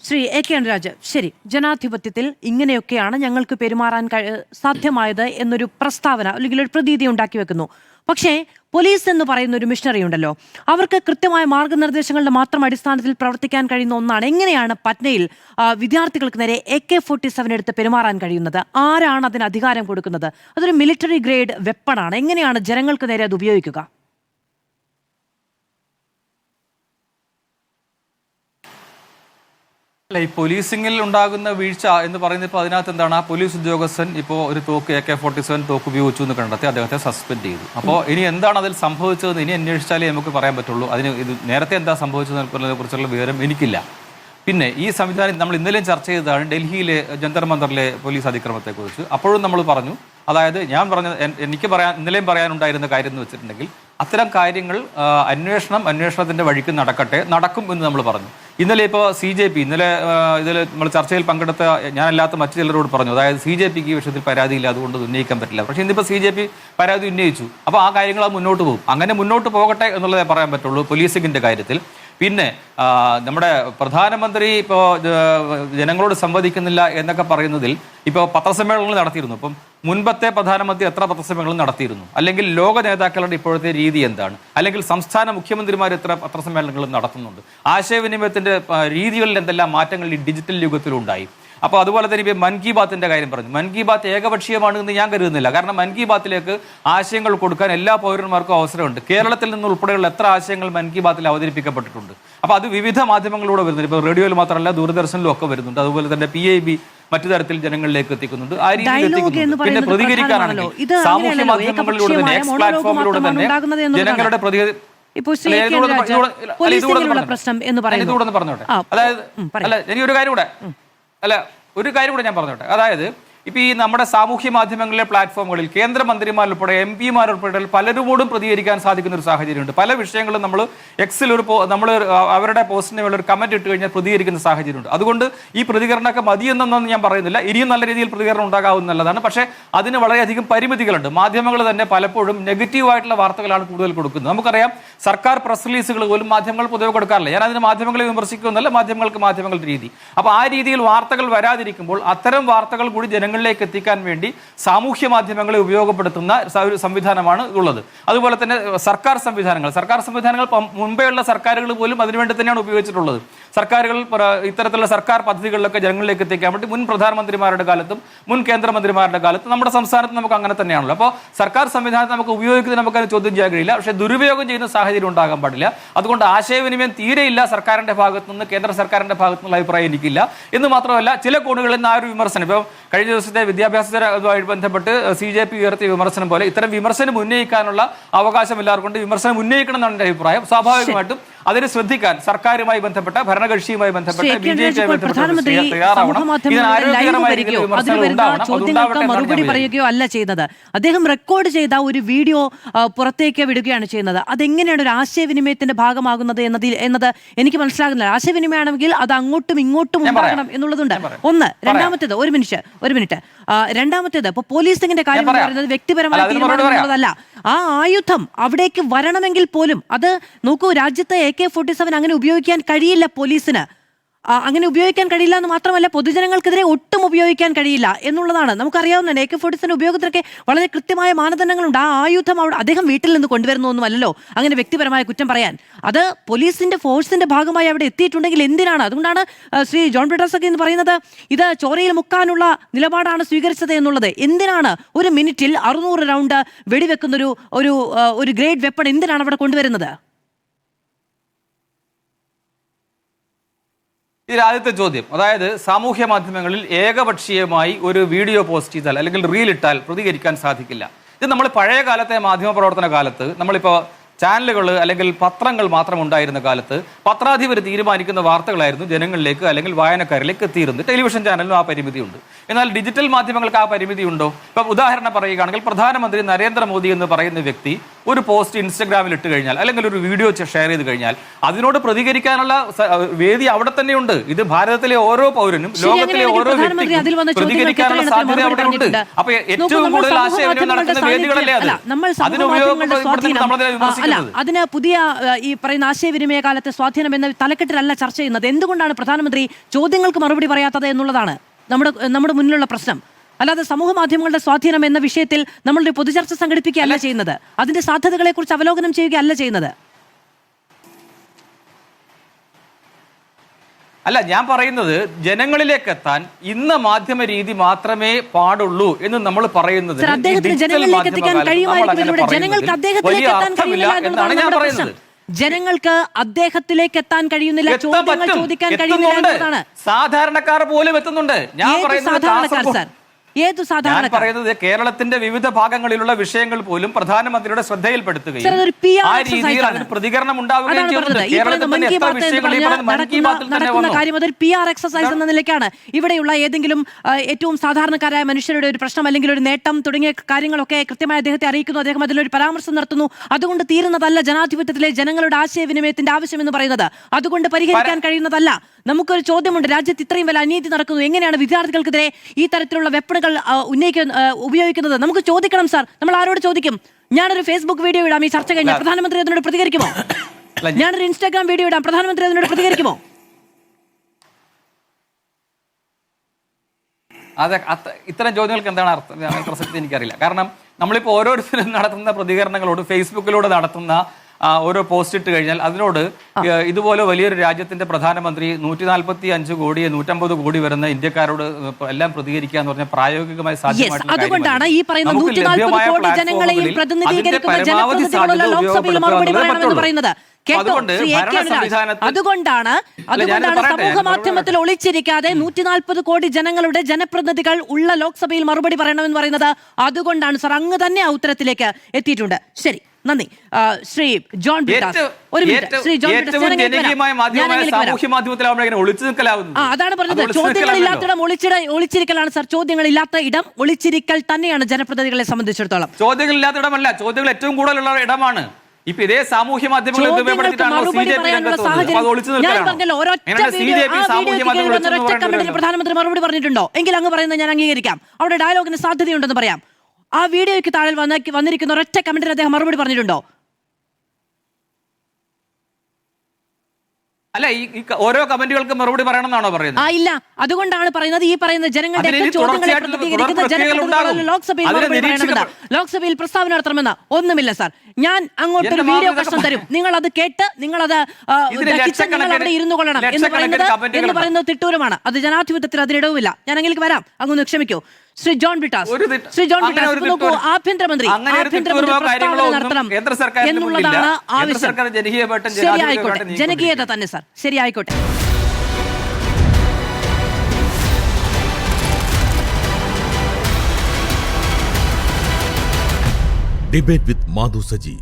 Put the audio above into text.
Shri A K Anuraj, ശരി, ജനാധിപത്യത്തിൽ ഇങ്ങനെയൊക്കെയാണ് ഞങ്ങൾക്ക് പെരുമാറാൻ സാധ്യമായത് എന്നൊരു പ്രസ്താവന അല്ലെങ്കിൽ ഒരു പ്രതീതി ഉണ്ടാക്കി വെക്കുന്നു. പക്ഷേ പോലീസ് എന്ന് പറയുന്ന ഒരു മിഷനറി ഉണ്ടല്ലോ, അവർക്ക് കൃത്യമായ മാർഗനിർദ്ദേശങ്ങളുടെ മാത്രം അടിസ്ഥാനത്തിൽ പ്രവർത്തിക്കാൻ കഴിയുന്ന ഒന്നാണ്. എങ്ങനെയാണ് പറ്റ്നയിൽ വിദ്യാർത്ഥികൾക്ക് നേരെ AK-47 എടുത്ത് പെരുമാറാൻ കഴിയുന്നത്? ആരാണ് അതിന് അധികാരം കൊടുക്കുന്നത്? അതൊരു മിലിറ്ററി ഗ്രേഡ് വെപ്പണാണ്. എങ്ങനെയാണ് ജനങ്ങൾക്ക് നേരെ അത് ഉപയോഗിക്കുക? അല്ല, ഈ പോലീസിംഗിൽ ഉണ്ടാകുന്ന വീഴ്ച എന്ന് പറയുന്നത് ഇപ്പോൾ അതിനകത്ത് എന്താണ്, ആ പോലീസ് ഉദ്യോഗസ്ഥൻ ഇപ്പോൾ ഒരു തോക്ക് AK-47 തോക്ക് ഉപയോഗിച്ചു എന്ന് കണ്ടെത്തി അദ്ദേഹത്തെ സസ്പെൻഡ് ചെയ്തു. അപ്പോൾ ഇനി എന്താണ് അതിൽ സംഭവിച്ചതെന്ന് ഇനി അന്വേഷിച്ചാലേ നമുക്ക് പറയാൻ പറ്റുള്ളൂ. അതിന് ഇത് നേരത്തെ എന്താ സംഭവിച്ചതിനെ കുറിച്ചുള്ള വിവരം എനിക്കില്ല. പിന്നെ ഈ സംവിധാനം നമ്മൾ ഇന്നലെയും ചർച്ച ചെയ്തതാണ് ഡൽഹിയിലെ ജന്തർ മന്ദറിലെ പോലീസ് അതിക്രമത്തെക്കുറിച്ച്. അപ്പോഴും നമ്മൾ പറഞ്ഞു, അതായത് ഞാൻ പറഞ്ഞത് ഇന്നലെയും പറയാനുണ്ടായിരുന്ന കാര്യം എന്ന് വെച്ചിട്ടുണ്ടെങ്കിൽ അത്തരം കാര്യങ്ങൾ അന്വേഷണത്തിൻ്റെ വഴിക്ക് നടക്കും എന്ന് നമ്മൾ പറഞ്ഞു. ഇന്നലെ ഇപ്പോൾ CJP ഇന്നലെ ഇതിൽ നമ്മൾ ചർച്ചയിൽ പങ്കെടുത്ത ഞാനല്ലാത്ത മറ്റു ചിലരോട് പറഞ്ഞു, അതായത് CJPക്ക് ഈ വിഷയത്തിൽ പരാതിയില്ല, അതുകൊണ്ട് ഉന്നയിക്കാൻ പറ്റില്ല. പക്ഷേ ഇന്നിപ്പോൾ CJP പരാതി ഉന്നയിച്ചു. അപ്പോൾ ആ കാര്യങ്ങൾ മുന്നോട്ട് പോകും. അങ്ങനെ മുന്നോട്ട് പോകട്ടെ എന്നുള്ളതേ പറയാൻ പറ്റുള്ളൂ പോലീസിംഗിൻ്റെ കാര്യത്തിൽ. പിന്നെ നമ്മുടെ പ്രധാനമന്ത്രി ഇപ്പോൾ ജനങ്ങളോട് സംവദിക്കുന്നില്ല എന്നൊക്കെ പറയുന്നതിൽ ഇപ്പോൾ പത്രസമ്മേളനങ്ങൾ നടത്തിയിരുന്നു. അപ്പം മുൻപത്തെ പ്രധാനമന്ത്രി എത്ര പത്രസമ്മേളനം നടത്തിയിരുന്നു? അല്ലെങ്കിൽ ലോക നേതാക്കളുടെ ഇപ്പോഴത്തെ രീതി എന്താണ്? അല്ലെങ്കിൽ സംസ്ഥാന മുഖ്യമന്ത്രിമാർ എത്ര പത്രസമ്മേളനങ്ങളും നടത്തുന്നുണ്ട്? ആശയവിനിമയത്തിൻ്റെ രീതികളിൽ എന്തെല്ലാം മാറ്റങ്ങൾ ഈ ഡിജിറ്റൽ യുഗത്തിലുണ്ടായി? അപ്പോൾ അതുപോലെ തന്നെ ഇപ്പോൾ മൻ കി ബാത്തിൻ്റെ കാര്യം പറഞ്ഞു. മൻ കി ബാത്ത് ഏകപക്ഷീയമാണെന്ന് ഞാൻ കരുതുന്നില്ല. കാരണം മൻ കി ബാത്തിലേക്ക് ആശയങ്ങൾ കൊടുക്കാൻ എല്ലാ പൗരന്മാർക്കും അവസരമുണ്ട്. കേരളത്തിൽ നിന്നുൾപ്പെടെയുള്ള എത്ര ആശയങ്ങൾ മൻ കി ബാത്തിൽ അവതരിപ്പിക്കപ്പെട്ടിട്ടുണ്ട്. അപ്പോൾ അത് വിവിധ മാധ്യമങ്ങളിലൂടെ വരുന്നുണ്ട്. ഇപ്പോൾ റേഡിയോയിൽ മാത്രമല്ല ദൂരദർശനിലും ഒക്കെ വരുന്നുണ്ട്. അതുപോലെ തന്നെ PIB മറ്റു തരത്തിൽ ജനങ്ങളിലേക്ക് എത്തിക്കുന്നുണ്ട്. ആ രീതിയിൽ എത്തിക്കുന്നുണ്ട്. പിന്നെ പ്രതികരിക്കാനാണെങ്കിൽ സാമൂഹ്യ മാധ്യമങ്ങളിലൂടെ തന്നെ X പ്ലാറ്റ്ഫോമിലൂടെ തന്നെ ജനങ്ങളുടെ ഇതുകൂടെ പറഞ്ഞോട്ടെ. അതായത് ഒരു കാര്യം കൂടെ ഞാൻ പറഞ്ഞോട്ടെ. അതായത് ഇപ്പോൾ ഈ നമ്മുടെ സാമൂഹ്യ മാധ്യമങ്ങളിലെ പ്ലാറ്റ്ഫോമുകളിൽ കേന്ദ്രമന്ത്രിമാരുൾപ്പെടെ MP-മാരുൾപ്പെടെ പലരോടും പ്രതികരിക്കാൻ സാധിക്കുന്ന ഒരു സാഹചര്യമുണ്ട്. പല വിഷയങ്ങളും നമ്മൾ Xൽ നമ്മൾ അവരുടെ പോസ്റ്റിന് വേണ്ടി ഒരു കമന്റ് ഇട്ട് കഴിഞ്ഞാൽ പ്രതികരിക്കുന്ന സാഹചര്യമുണ്ട്. അതുകൊണ്ട് ഈ പ്രതികരണമൊക്കെ മതിയെന്നൊന്നും ഞാൻ പറയുന്നില്ല. ഇനിയും നല്ല രീതിയിൽ പ്രതികരണം ഉണ്ടാകാവുന്നതാണ്. പക്ഷേ അതിന് വളരെയധികം പരിമിതികളുണ്ട്. മാധ്യമങ്ങൾ തന്നെ പലപ്പോഴും നെഗറ്റീവായിട്ടുള്ള വാർത്തകളാണ് കൂടുതൽ കൊടുക്കുന്നത്. നമുക്കറിയാം, സർക്കാർ പ്രസ് റിലീസുകൾ പോലും മാധ്യമങ്ങൾ പൊതുവെ കൊടുക്കാറില്ല. ഞാൻ അതിന് മാധ്യമങ്ങളെ വിമർശിക്കുന്നില്ല, മാധ്യമങ്ങളുടെ രീതി. അപ്പോൾ ആ രീതിയിൽ വാർത്തകൾ വരാതിരിക്കുമ്പോൾ അത്തരം വാർത്തകൾ കൂടി ജനങ്ങളിലേക്ക് എത്തിക്കാൻ വേണ്ടി സാമൂഹ്യ മാധ്യമങ്ങളെ ഉപയോഗപ്പെടുത്തുന്ന ഒരു സംവിധാനമാണ് ഉള്ളത്. അതുപോലെ തന്നെ സർക്കാർ സംവിധാനങ്ങൾ മുമ്പെയുള്ള സർക്കാരുകൾ പോലും അതിനുവേണ്ടി തന്നെയാണ് ഉപയോഗിച്ചിട്ടുള്ളത്. സർക്കാരുകൾ ഇത്തരത്തിലുള്ള സർക്കാർ പദ്ധതികളിലൊക്കെ ജനങ്ങളിലേക്ക് എത്തിക്കാൻ വേണ്ടി മുൻ പ്രധാനമന്ത്രിമാരുടെ കാലത്തും മുൻ കേന്ദ്രമന്ത്രിമാരുടെ കാലത്തും നമ്മുടെ സംസ്ഥാനത്ത് നമുക്ക് അങ്ങനെ തന്നെയാണല്ലോ. അപ്പോൾ സർക്കാർ സംവിധാനത്തെ നമുക്ക് ഉപയോഗിക്കുന്നത് നമുക്കത് ചോദ്യം ചെയ്യാൻ കഴിയില്ല. പക്ഷേ ദുരുപയോഗം ചെയ്യുന്ന സാഹചര്യം ഉണ്ടാകാൻ പാടില്ല. അതുകൊണ്ട് ആശയവിനിമയം തീരെയില്ല സർക്കാരിന്റെ ഭാഗത്തു നിന്ന്, കേന്ദ്ര സർക്കാരിന്റെ ഭാഗത്തു നിന്നുള്ള അഭിപ്രായം എനിക്കില്ല എന്ന് മാത്രമല്ല, ചില കോണുകളിൽ നിന്ന് ആ ഒരു വിമർശനം, ഇപ്പോൾ കഴിഞ്ഞ ദിവസത്തെ വിദ്യാഭ്യാസവുമായി ബന്ധപ്പെട്ട് CJP ഉയർത്തിയ വിമർശനം പോലെ ഇത്തരം വിമർശനം ഉന്നയിക്കാനുള്ള അവകാശം എല്ലാവർക്കും വിമർശനം ഉന്നയിക്കണം എന്നാണ് എൻ്റെ അഭിപ്രായം. സ്വാഭാവികമായിട്ടും അതിന് ശ്രദ്ധിക്കാൻ സർക്കാരുമായി ബന്ധപ്പെട്ട ഭരണകക്ഷിയുമായി ബന്ധപ്പെട്ട BJPയുമായി ബന്ധപ്പെട്ട മറുപടി പറയുകയോ അല്ല ചെയ്യുന്നത്. അദ്ദേഹം റെക്കോർഡ് ചെയ്ത ഒരു വീഡിയോ പുറത്തേക്ക് വിടുകയാണ് ചെയ്യുന്നത്. അതെങ്ങനെയാണ് ഒരു ആശയവിനിമയത്തിന്റെ ഭാഗമാകുന്നത് എന്നത് എനിക്ക് മനസ്സിലാകുന്നില്ല. ആശയവിനിമയമാണെങ്കിൽ അത് അങ്ങോട്ടും ഇങ്ങോട്ടും ഉണ്ടാകണം എന്നുള്ളതുണ്ട്. ഒന്ന്. രണ്ടാമത്തേത്, ഒരു മിനിറ്റ്. രണ്ടാമത്തേത്, ഇപ്പൊ പോലീസിംഗിന്റെ കാര്യം പറയുന്നത് വ്യക്തിപരമായ തീരുമാനമുള്ളതല്ല. ആ ആയുധം അവിടേക്ക് വരണമെങ്കിൽ പോലും അത് നോക്കൂ, രാജ്യത്തെ AK-47 അങ്ങനെ ഉപയോഗിക്കാൻ കഴിയില്ല പോലീസിന്. അങ്ങനെ ഉപയോഗിക്കാൻ കഴിയില്ല എന്ന് മാത്രമല്ല, പൊതുജനങ്ങൾക്കെതിരെ ഒട്ടും ഉപയോഗിക്കാൻ കഴിയില്ല എന്നുള്ളതാണ് നമുക്കറിയാവുന്നതാണ്. AK-47 ഉപയോഗത്തിനൊക്കെ വളരെ കൃത്യമായ മാനദണ്ഡങ്ങളുണ്ട്. ആ ആയുധം അവിടെ അദ്ദേഹം വീട്ടിൽ നിന്ന് കൊണ്ടുവരുന്നൊന്നുമല്ലോ അങ്ങനെ വ്യക്തിപരമായ കുറ്റം പറയാൻ. അത് പോലീസിന്റെ ഫോഴ്സിന്റെ ഭാഗമായി അവിടെ എത്തിയിട്ടുണ്ടെങ്കിൽ എന്തിനാണ്? അതുകൊണ്ടാണ് ശ്രീ ജോൺ ബ്രിട്ടാസൊക്കെ എന്ന് പറയുന്നത് ഇത് ചോരയിൽ മുക്കാനുള്ള നിലപാടാണ് സ്വീകരിച്ചത് എന്നുള്ളത്. എന്തിനാണ് ഒരു മിനിറ്റിൽ 600 റൗണ്ട് വെടിവെക്കുന്ന ഒരു ഗ്രേഡ് വെപ്പൺ എന്തിനാണ് അവിടെ കൊണ്ടുവരുന്നത്? ഇത് ആദ്യത്തെ ചോദ്യം. അതായത് സാമൂഹ്യ മാധ്യമങ്ങളിൽ ഏകപക്ഷീയമായി ഒരു വീഡിയോ പോസ്റ്റ് ചെയ്താൽ അല്ലെങ്കിൽ റീൽ ഇട്ടാൽ പ്രതികരിക്കാൻ സാധിക്കില്ല. ഇത് നമ്മൾ പഴയ കാലത്തെ മാധ്യമ പ്രവർത്തന കാലത്ത്, നമ്മളിപ്പോൾ ചാനലുകൾ അല്ലെങ്കിൽ പത്രങ്ങൾ മാത്രം ഉണ്ടായിരുന്ന കാലത്ത് പത്രാധിപർ തീരുമാനിക്കുന്ന വാർത്തകളായിരുന്നു ജനങ്ങളിലേക്ക് അല്ലെങ്കിൽ വായനക്കാരിലേക്ക് എത്തിയിരുന്നത്. ടെലിവിഷൻ ചാനലിനും ആ പരിമിതിയുണ്ട്. എന്നാൽ ഡിജിറ്റൽ മാധ്യമങ്ങൾക്ക് ആ പരിമിതി ഉണ്ടോ? ഇപ്പം ഉദാഹരണം പറയുകയാണെങ്കിൽ പ്രധാനമന്ത്രി നരേന്ദ്രമോദി എന്ന് പറയുന്ന വ്യക്തി ഒരു പോസ്റ്റ് ഇൻസ്റ്റഗ്രാമിൽ ഇട്ട് കഴിഞ്ഞാൽ അല്ലെങ്കിൽ ഒരു വീഡിയോ ഷെയർ ചെയ്ത് കഴിഞ്ഞാൽ അതിനോട് പ്രതികരിക്കാനുള്ള വേദി അവിടെ തന്നെയുണ്ട്. ഇത് ഭാരതത്തിലെ ഓരോ പൗരനും ലോകത്തിലെ ഓരോ വ്യക്തിക്കും പ്രതികരിക്കാനുള്ള സാധ്യത അവിടെ ഉണ്ട്. അപ്പൊ ഏറ്റവും കൂടുതൽ ആശയവിനിമയം നടക്കുന്ന വേദികളല്ലേ അത്? അതിന് ഉപയോഗപ്പെടുത്തുന്നത് നമ്മളതിനെ വിമർശിക്കുന്നത്. അതിന് പുതിയ ഈ പറയുന്ന ആശയവിനിമയ കാലത്തെ സ്വാധീനം എന്ന തലക്കെട്ടിലല്ല ചർച്ച ചെയ്യുന്നത്. എന്തുകൊണ്ടാണ് പ്രധാനമന്ത്രി ചോദ്യങ്ങൾക്ക് മറുപടി പറയാത്തത് എന്നുള്ളതാണ് നമ്മുടെ മുന്നിലുള്ള പ്രശ്നം. അല്ലാതെ സമൂഹ മാധ്യമങ്ങളുടെ സ്വാധീനം എന്ന വിഷയത്തിൽ നമ്മളൊരു പൊതുചർച്ച സംഘടിപ്പിക്കുകയല്ല ചെയ്യുന്നത്. അതിന്റെ സാധ്യതകളെ കുറിച്ച് അവലോകനം ചെയ്യുകയല്ല ചെയ്യുന്നത്. അല്ല, ഞാൻ പറയുന്നത് ജനങ്ങളിലേക്ക് എത്താൻ ഇന്ന മാധ്യമ രീതി മാത്രമേ പാടുള്ളൂ എന്ന് നമ്മൾ പറയുന്നത് ജനങ്ങളിലേക്ക് എത്തിക്കാൻ കഴിയുമായിരിക്കും. ജനങ്ങൾക്ക് അദ്ദേഹത്തിലേക്ക് എത്താൻ കഴിയുന്നില്ല എന്നുള്ളതാണ് പ്രശ്നം. ജനങ്ങൾക്ക് അദ്ദേഹത്തിലേക്ക് എത്താൻ കഴിയുന്നില്ല, ചോദ്യങ്ങൾ ചോദിക്കാൻ കഴിയുന്നില്ല എന്നതാണ്. സാധാരണക്കാർ പോലും എത്തുന്നുണ്ട്. ഞാൻ പറയുന്നത് ഏതു സാധാരണ പറയുന്നത് കേരളത്തിന്റെ വിവിധ ഭാഗങ്ങളിലുള്ള വിഷയങ്ങൾ പോലും പ്രധാനമന്ത്രിയുടെ ശ്രദ്ധയിൽപ്പെടുത്തുകയും ആ രീതിയിൽ അതിന് പ്രതികരണം ഉണ്ടാവുകയും നടക്കുന്ന കാര്യം അതൊരു PR എക്സസൈസ് എന്ന നിലയ്ക്കാണ്. ഇവിടെയുള്ള ഏതെങ്കിലും ഏറ്റവും സാധാരണക്കാരായ മനുഷ്യരുടെ ഒരു പ്രശ്നം അല്ലെങ്കിൽ ഒരു നേട്ടം തുടങ്ങിയ കാര്യങ്ങളൊക്കെ കൃത്യമായി അദ്ദേഹത്തെ അറിയിക്കുന്നു, അദ്ദേഹം അതിലൊരു പരാമർശം നടത്തുന്നു. അതുകൊണ്ട് തീരുന്നതല്ല ജനാധിപത്യത്തിലെ ജനങ്ങളുടെ ആശയവിനിമയത്തിന്റെ ആവശ്യം എന്ന് പറയുന്നത്. അതുകൊണ്ട് പരിഹരിക്കാൻ കഴിയുന്നതല്ല. നമുക്കൊരു ചോദ്യമുണ്ട്. രാജ്യത്ത് ഇത്രയും വലിയ അനീതി നടക്കുന്നു, എങ്ങനെയാണ് വിദ്യാർത്ഥികൾക്കെതിരെ ഈ തരത്തിലുള്ള വെപ്പണുകൾ ഉപയോഗിക്കുന്നത്? നമുക്ക് ചോദിക്കണം സാർ. നമ്മൾ ആരോട് ചോദിക്കും? ഞാനൊരു ഫേസ്ബുക്ക് വീഡിയോ ഇടാം ഈ ചർച്ച കഴിഞ്ഞാൽ, പ്രധാനമന്ത്രി അതിനോട് പ്രതികരിക്കുമോ? ഞാനൊരു ഇൻസ്റ്റാഗ്രാം വീഡിയോ ഇടാം, പ്രധാനമന്ത്രി അതിനോട് പ്രതികരിക്കുമോ? അതെ, ഇത്തരം ചോദ്യങ്ങൾക്ക് എന്താണ് അർത്ഥം പ്രസക്തി എനിക്കറിയില്ല. കാരണം നമ്മളിപ്പോൾ ഓരോരുത്തരും നടത്തുന്ന പ്രതികരണങ്ങളോട് ഫേസ്ബുക്കിലൂടെ നടത്തുന്ന ഓരോ പോസ്റ്റ് ഇട്ട് കഴിഞ്ഞാൽ അതിനോട് ഇതുപോലെ വലിയൊരു രാജ്യത്തിന്റെ പ്രധാനമന്ത്രി 145 കോടി 150 കോടി വരുന്ന ഇന്ത്യക്കാരോട് എല്ലാം പ്രതികരിക്കുക എന്ന് പറഞ്ഞാൽ പ്രായോഗികമായി സാധ്യമായിട്ടുള്ള അതുകൊണ്ടാണ് ഈ പറയുന്ന 140 കോടി ജനങ്ങളെയും പ്രതിനിധീകരിക്കുന്ന ജനപ്രതിനിധികളുള്ള ലോക്സഭയിൽ മറുപടി പറയണമെന്ന് പറയുന്നത്. അതുകൊണ്ടാണ് സമൂഹ മാധ്യമത്തിൽ ഒളിച്ചിരിക്കാതെ 140 കോടി ജനങ്ങളുടെ ജനപ്രതിനിധികൾ ഉള്ള ലോക്സഭയിൽ മറുപടി പറയണമെന്ന് പറയുന്നത്. അതുകൊണ്ടാണ് സാർ, അങ്ങ് തന്നെ ആ ഉത്തരത്തിലേക്ക് എത്തിയിട്ടുണ്ട്. ശരി, നന്ദി. ശ്രീ ജോൺ ബ്രിട്ടാസ്, ഒരു മിനിറ്റ്. ശ്രീ ജോൺ ബ്രിട്ടാസ്, അതാണ് പറഞ്ഞത്. ചോദ്യങ്ങളില്ലാത്ത ഇടം ഒളിച്ചിരിക്കലാണ് സാർ. ചോദ്യങ്ങളില്ലാത്ത ഇടം ഒളിച്ചിരിക്കൽ തന്നെയാണ് ജനപ്രതിനിധികളെ സംബന്ധിച്ചിടത്തോളം. ചോദ്യങ്ങളില്ലാത്ത ഇടമല്ല, ചോദ്യങ്ങൾ ഏറ്റവും കൂടുതലുള്ള ഇടമാണ്. ഇപ്പൊ ഇതേ സാമൂഹ്യ മാധ്യമങ്ങൾ പ്രധാനമന്ത്രി മറുപടി പറഞ്ഞിട്ടുണ്ടോ എങ്കിൽ അങ്ങ് പറയുന്നത് ഞാൻ അംഗീകരിക്കാം. അവിടെ ഡയലോഗിന് സാധ്യതയുണ്ടെന്ന് പറയാം. ആ വീഡിയോയ്ക്ക് താഴെ വന്നിരിക്കുന്ന ഒരൊറ്റ കമന്റിന് അദ്ദേഹം മറുപടി പറഞ്ഞിട്ടുണ്ടോ? അല്ല, ഈ ഓരോ കമന്റുകൾക്ക് മറുപടി പറയണമെന്നാണോ പറയുന്നത്? ഇല്ല, അതുകൊണ്ടാണ് പറയുന്നത്. ഈ പറയുന്ന ജനങ്ങളുടെ ചോദ്യങ്ങളെ പ്രതികരിക്കുന്ന ജനപ്രതിനിധികൾ ലോക്സഭയിൽ പ്രസ്താവന നടത്തണമെന്ന് ഒന്നുമില്ല സാർ. ഞാൻ അങ്ങോട്ടൊരു വീഡിയോ പ്രശ്നം തരും, നിങ്ങൾ അത് കേട്ട് നിങ്ങളത് അവിടെ ഇരുന്നു കൊള്ളണം എന്ന് പറയുന്നത് തിട്ടൂരമാണ്. അത് ജനാധിപത്യത്തിൽ അതിനിടവുമില്ല. ഞാൻ അങ്ങേക്ക് വരാം, അങ്ങൊന്ന് ക്ഷമിക്കൂ. ശ്രീ ജോൺ ബ്രിട്ടാസ്, നോക്കൂ, ആഭ്യന്തരമന്ത്രി പ്രസ്താവന നടത്തണം എന്നുള്ളതാണ് ആവശ്യം. ശരിയായിക്കോട്ടെ, ജനകീയത തന്നെ സാർ, ശരിയായിക്കോട്ടെ. Debate with Madhu Saji.